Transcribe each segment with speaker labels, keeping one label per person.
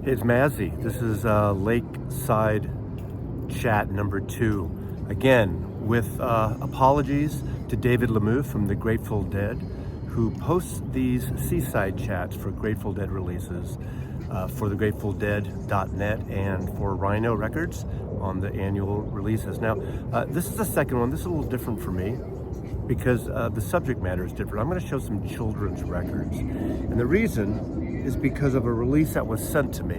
Speaker 1: It's Mazzy. This is Lakeside chat number 2. Again, with apologies to David Lemieux from the Grateful Dead, who posts these seaside chats for Grateful Dead releases for the GratefulDead.net and for Rhino Records on the annual releases. Now, this is the second one. This is a little different for me because the subject matter is different. I'm going to show some children's records. And the reason is because of a release that was sent to me.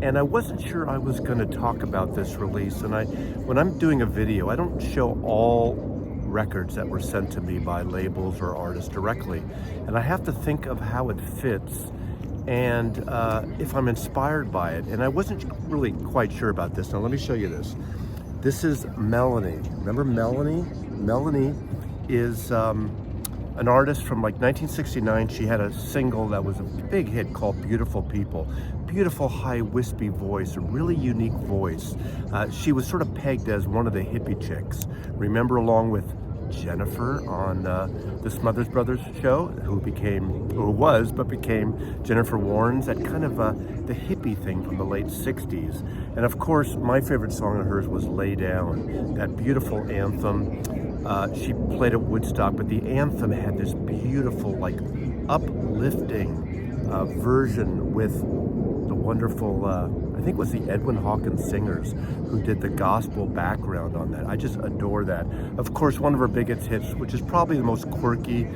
Speaker 1: And I wasn't sure I was going to talk about this release. And when I'm doing a video, I don't show all records that were sent to me by labels or artists directly. And I have to think of how it fits and if I'm inspired by it. And I wasn't really quite sure about this. Now let me show you this. This is Melanie. Remember Melanie? Melanie is an artist from like 1969. She had a single that was a big hit called Beautiful People. Beautiful, high, wispy voice, a really unique voice. She was sort of pegged as one of the hippie chicks. Remember, along with Jennifer on the Smothers Brothers show, who became Jennifer Warnes, that kind of the hippie thing from the late 60s. And of course, my favorite song of hers was Lay Down, that beautiful anthem. She played at Woodstock, but the anthem had this beautiful, like, uplifting version with the wonderful, I think it was the Edwin Hawkins Singers who did the gospel background on that. I just adore that. Of course, one of her biggest hits, which is probably the most quirky,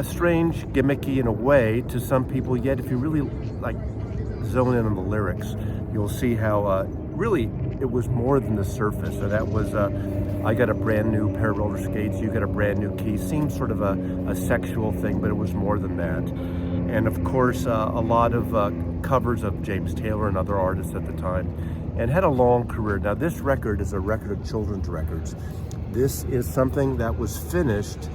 Speaker 1: strange, gimmicky in a way to some people, yet if you really like zone in on the lyrics, you'll see how really it was more than the surface. So that was, I got a brand new pair of roller skates, you got a brand new key. Seemed sort of a sexual thing, but it was more than that. And of course, a lot of covers of James Taylor and other artists at the time, and had a long career. Now this record is a record of children's records. This is something that was finished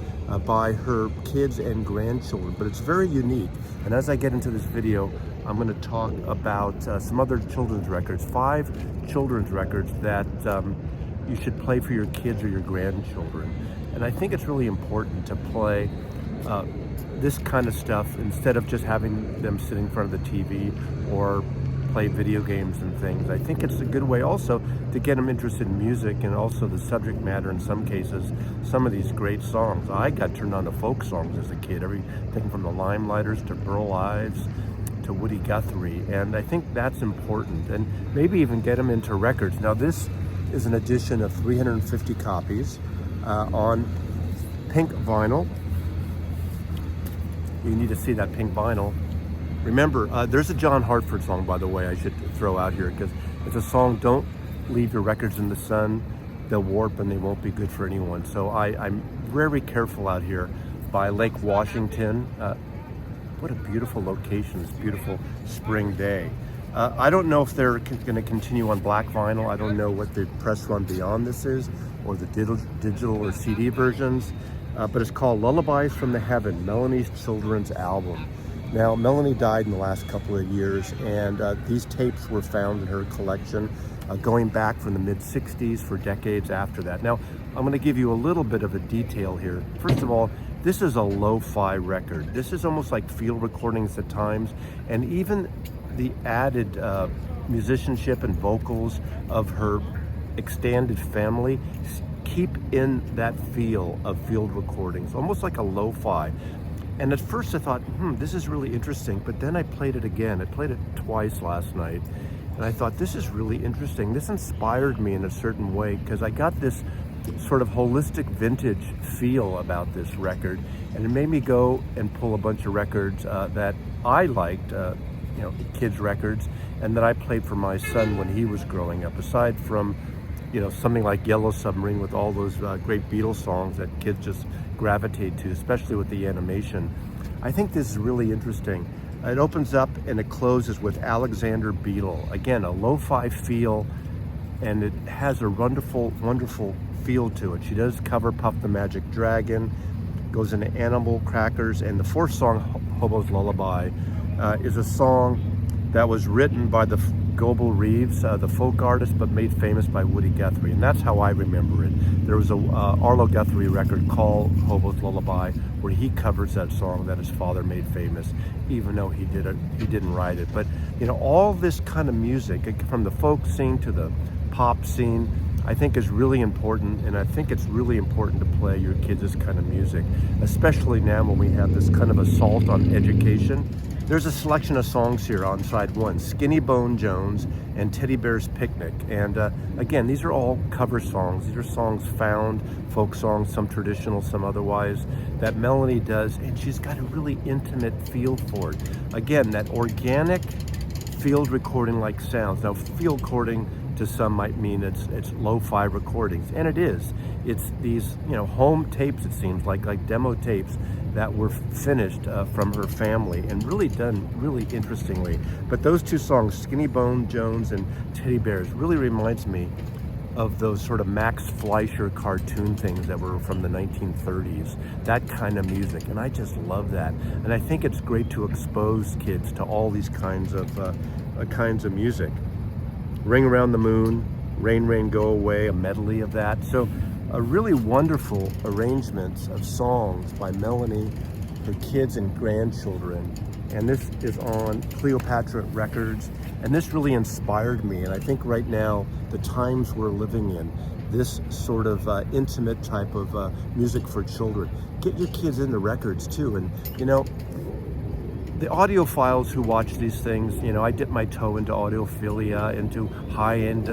Speaker 1: by her kids and grandchildren, but it's very unique. And as I get into this video, I'm going to talk about some other children's records, 5 children's records that you should play for your kids or your grandchildren. And I think it's really important to play this kind of stuff instead of just having them sitting in front of the TV or play video games and things. I think it's a good way also to get them interested in music and also the subject matter in some cases, some of these great songs. I got turned on to folk songs as a kid, everything from the Limelighters to Burl Ives to Woody Guthrie, and I think that's important, and maybe even get them into records. Now this is an edition of 350 copies on pink vinyl. You need to see that pink vinyl. Remember, there's a John Hartford song, by the way, I should throw out here, because it's a song, don't leave your records in the sun, they'll warp and they won't be good for anyone. So I'm very careful out here by Lake Washington. What a beautiful location, this beautiful spring day. I don't know if they're going to continue on black vinyl. I don't know what the press run beyond this is, or the digital or CD versions. But it's called Lullabies from the Heaven, Melanie's children's album. Now, Melanie died in the last couple of years, and these tapes were found in her collection going back from the mid-60s for decades after that. Now, I'm going to give you a little bit of a detail here. First of all, this is a lo-fi record. This is almost like field recordings at times, and even the added musicianship and vocals of her extended family keep in that feel of field recordings, almost like a lo-fi. And at first I thought, this is really interesting, but then I played it again. I played it twice last night, and I thought, this is really interesting. This inspired me in a certain way, because I got this sort of holistic vintage feel about this record, and it made me go and pull a bunch of records that I liked, kids records, and that I played for my son when he was growing up, aside from something like Yellow Submarine with all those great Beatles songs that kids just gravitate to, especially with the animation. I think this is really interesting. It opens up and it closes with Alexander Beetle. Again, a lo-fi feel, and it has a wonderful, wonderful feel to it. She does cover Puff the Magic Dragon, goes into Animal Crackers, and the fourth song, Hobo's Lullaby, is a song that was written by the Goebel Reeves, the folk artist, but made famous by Woody Guthrie. And that's how I remember it. There was a Arlo Guthrie record called Hobo's Lullaby, where he covers that song that his father made famous, even though he didn't write it. But you know, all this kind of music, from the folk scene to the pop scene, I think is really important, and I think it's really important to play your kids this kind of music, especially now when we have this kind of assault on education. There's a selection of songs here on side one, Skinny Bone Jones and Teddy Bear's Picnic. And again, these are all cover songs. These are songs found, folk songs, some traditional, some otherwise, that Melanie does, and she's got a really intimate feel for it. Again, that organic field recording like sounds. Now, field recording to some might mean it's lo-fi recordings, and it is. It's these, you know, home tapes, it seems like demo tapes that were finished from her family and really done really interestingly. But those two songs, Skinny Bone Jones and Teddy Bears, really reminds me of those sort of Max Fleischer cartoon things that were from the 1930s, that kind of music. And I just love that. And I think it's great to expose kids to all these kinds of music. Ring Around the Moon, Rain, Rain, Go Away, a medley of that. So a really wonderful arrangements of songs by Melanie, her kids and grandchildren. And this is on Cleopatra Records. And this really inspired me. And I think right now, the times we're living in, this sort of intimate type of music for children. Get your kids into records too. And you know, the audiophiles who watch these things, you know, I dip my toe into audiophilia, into high-end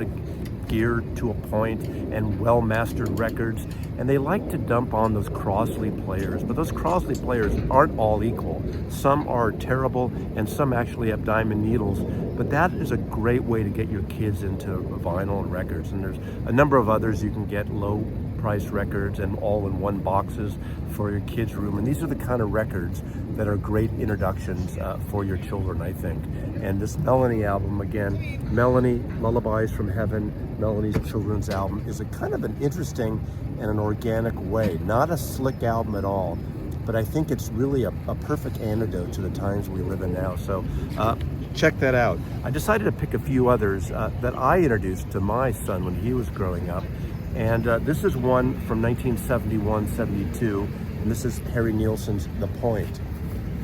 Speaker 1: gear to a point, and well-mastered records, and they like to dump on those Crossley players, but those Crossley players aren't all equal. Some are terrible, and some actually have diamond needles, but that is a great way to get your kids into vinyl and records. And there's a number of others you can get, low-price records and all-in-one boxes for your kids' room, and these are the kind of records that are great introductions for your children, I think. And this Melanie album, again, Melanie, Lullabies from Heaven, Melanie's children's album, is a kind of an interesting and an organic way. Not a slick album at all, but I think it's really a perfect antidote to the times we live in now. So check that out. I decided to pick a few others that I introduced to my son when he was growing up. And this is one from 1971-72, and this is Harry Nilsson's The Point.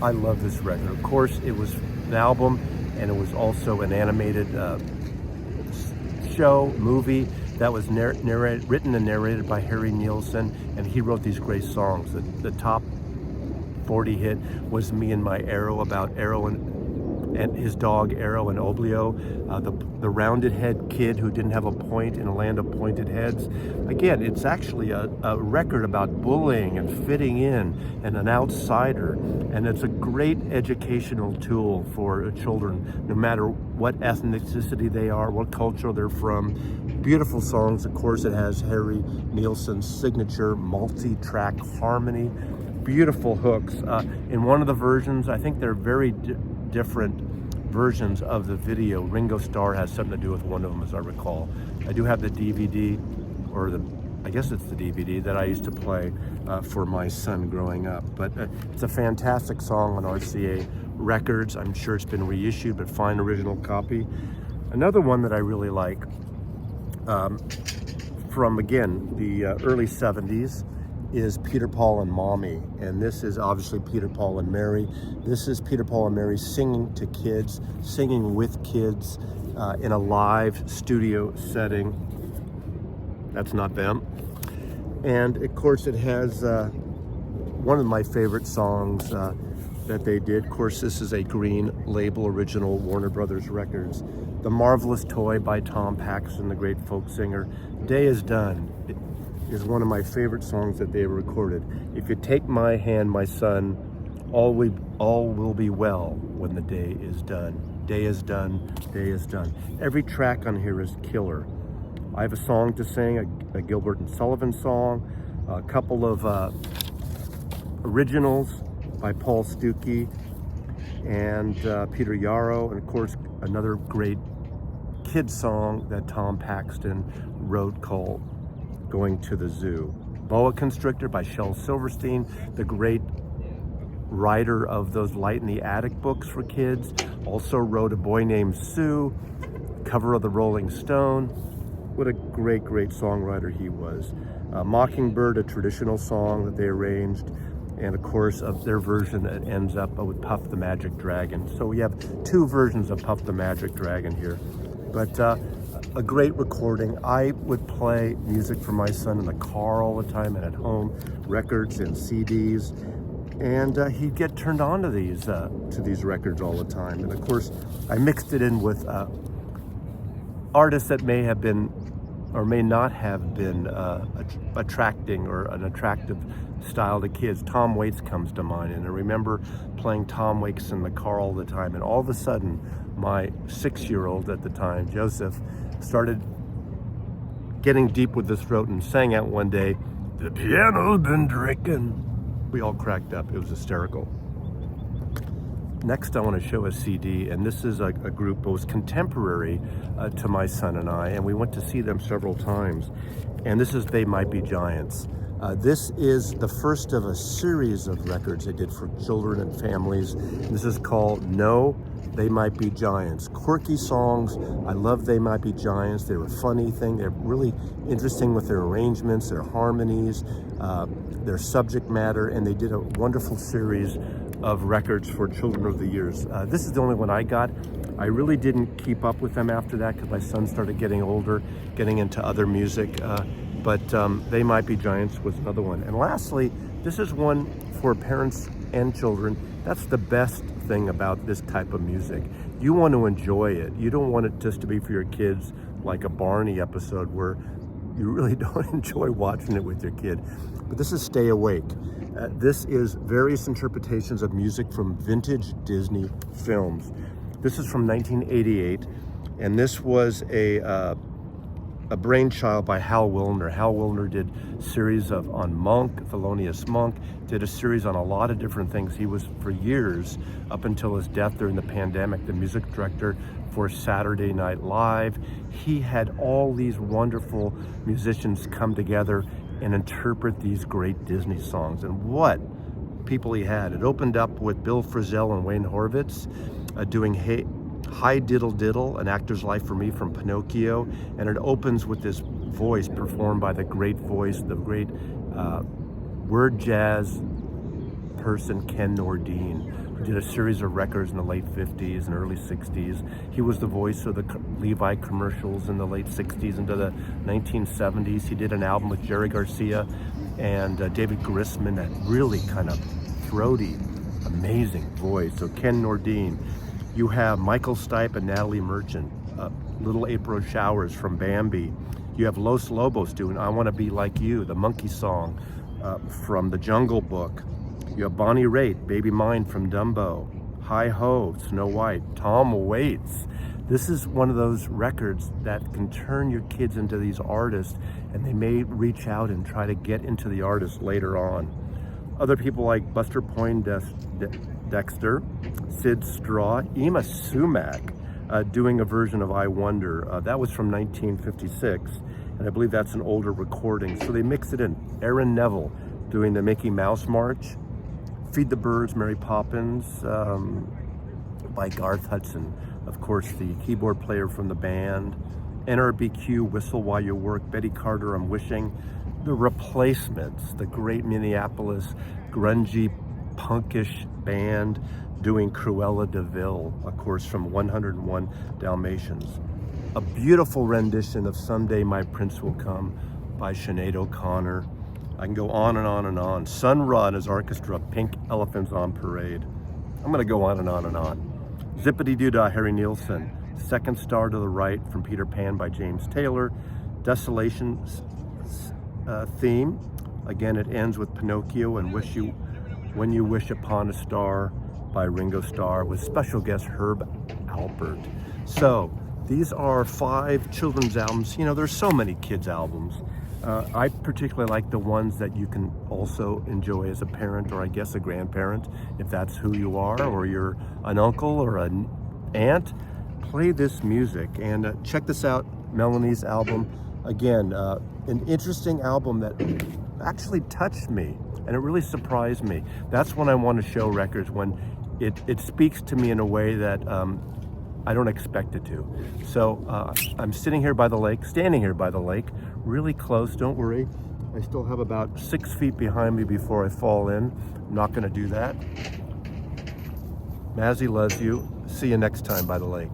Speaker 1: I love this record. Of course, it was an album, and it was also an animated movie that was written and narrated by Harry Nilsson, and he wrote these great songs. The top 40 hit was Me and My Arrow, about Arrow and his dog Arrow and Oblio, the rounded head kid who didn't have a point in a land of pointed heads. Again, it's actually a record about bullying and fitting in and an outsider, and it's a great educational tool for children, no matter what ethnicity they are, what culture they're from. Beautiful songs. Of course, it has Harry Nilsson's signature multi-track harmony, beautiful hooks. In one of the versions, I think they're very different versions of the video. Ringo Starr has something to do with one of them, as I recall. I do have the DVD, or I guess it's the DVD that I used to play for my son growing up. But it's a fantastic song on RCA Records. I'm sure it's been reissued, but fine original copy. Another one that I really like, from again the early 70s, is Peter, Paul, and Mommy. And this is obviously Peter, Paul, and Mary. This is Peter, Paul, and Mary singing to kids, singing with kids in a live studio setting. That's not them. And of course, it has one of my favorite songs that they did. Of course, this is a Green Label original, Warner Brothers Records. The Marvelous Toy by Tom Paxton, the great folk singer. Day is Done is one of my favorite songs that they recorded. If you take my hand, my son, all will be well when the day is done. Day is done, day is done. Every track on here is killer. I have a song to sing, a Gilbert and Sullivan song, a couple of originals by Paul Stuckey and Peter Yarrow, and of course another great kid song that Tom Paxton wrote called Going to the Zoo. Boa Constrictor by Shel Silverstein, the great writer of those Light in the Attic books for kids. Also wrote A Boy Named Sue, cover of the Rolling Stone. What a great, great songwriter he was. Mockingbird, a traditional song that they arranged. And of course, of their version, it ends up with Puff the Magic Dragon. So we have two versions of Puff the Magic Dragon here. But a great recording. I would play music for my son in the car all the time and at home, records and CDs. And he'd get turned on to these records all the time. And of course, I mixed it in with artists that may have been or may not have been attracting or an attractive style to kids. Tom Waits comes to mind, and I remember playing Tom Waits in the car all the time, and all of a sudden my 6-year-old at the time, Joseph, started getting deep with his throat and sang out one day, "The piano's been drinking." We all cracked up. It was hysterical. Next, I want to show a CD, and this is a group that was contemporary to my son and I, and we went to see them several times. And this is They Might Be Giants. This is the first of a series of records they did for children and families. This is called No, They Might Be Giants. Quirky songs. I love They Might Be Giants. They were a funny thing. They're really interesting with their arrangements, their harmonies, their subject matter, and they did a wonderful series of records for children over the years. This is the only one I got. I really didn't keep up with them after that because my son started getting older, getting into other music. But They Might Be Giants was another one. And lastly, this is one for parents and children. That's the best thing about this type of music. You want to enjoy it. You don't want it just to be for your kids like a Barney episode where you really don't enjoy watching it with your kid. But this is Stay Awake. This is various interpretations of music from vintage Disney films. This is from 1988, and this was a brainchild by Hal Willner. Hal Willner did series on Monk, Thelonious Monk, did a series on a lot of different things. He was, for years, up until his death during the pandemic, the music director for Saturday Night Live. He had all these wonderful musicians come together and interpret these great Disney songs. And what people he had. It opened up with Bill Frisell and Wayne Horvitz doing Hi Diddle Diddle, An Actor's Life for Me from Pinocchio. And it opens with this voice performed by the great voice, the great word jazz person, Ken Nordine, who did a series of records in the late 50s and early 60s. He was the voice of the Levi commercials in the late 60s into the 1970s. He did an album with Jerry Garcia and David Grisman, that really kind of throaty, amazing voice. So Ken Nordine. You have Michael Stipe and Natalie Merchant, Little April Showers from Bambi. You have Los Lobos doing I Want to Be Like You, the monkey song from The Jungle Book. You have Bonnie Raitt, Baby Mine from Dumbo. Hi Ho, Snow White. Tom Waits. This is one of those records that can turn your kids into these artists, and they may reach out and try to get into the artist later on. Other people like Buster Poindexter, Sid Straw, Ema Sumac doing a version of I Wonder. That was from 1956, and I believe that's an older recording. So they mix it in. Aaron Neville doing the Mickey Mouse March. Feed the Birds, Mary Poppins by Garth Hudson. Of course, the keyboard player from the band. NRBQ, Whistle While You Work. Betty Carter, I'm Wishing. The Replacements, the great Minneapolis grungy, punkish band doing Cruella de Vil, of course, from 101 Dalmatians. A beautiful rendition of Someday My Prince Will Come by Sinead O'Connor. I can go on and on and on. Sun Ra and his orchestra, Pink Elephants on Parade. I'm gonna go on and on and on. Zippity-Doo-Dah, Harry Nilsson. Second Star to the Right from Peter Pan by James Taylor. Desolation theme. Again, it ends with Pinocchio and When You Wish Upon a Star by Ringo Starr with special guest Herb Alpert. So these are 5 children's albums. You know, there's so many kids albums. I particularly like the ones that you can also enjoy as a parent, or I guess a grandparent, if that's who you are, or you're an uncle or an aunt. Play this music and check this out, Melanie's album. Again, an interesting album that actually touched me. And it really surprised me. That's when I want to show records, when it speaks to me in a way that I don't expect it to. So I'm sitting here by the lake, standing here by the lake, really close, don't worry. I still have about 6 feet behind me before I fall in. I'm not gonna do that. Mazzy loves you. See you next time by the lake.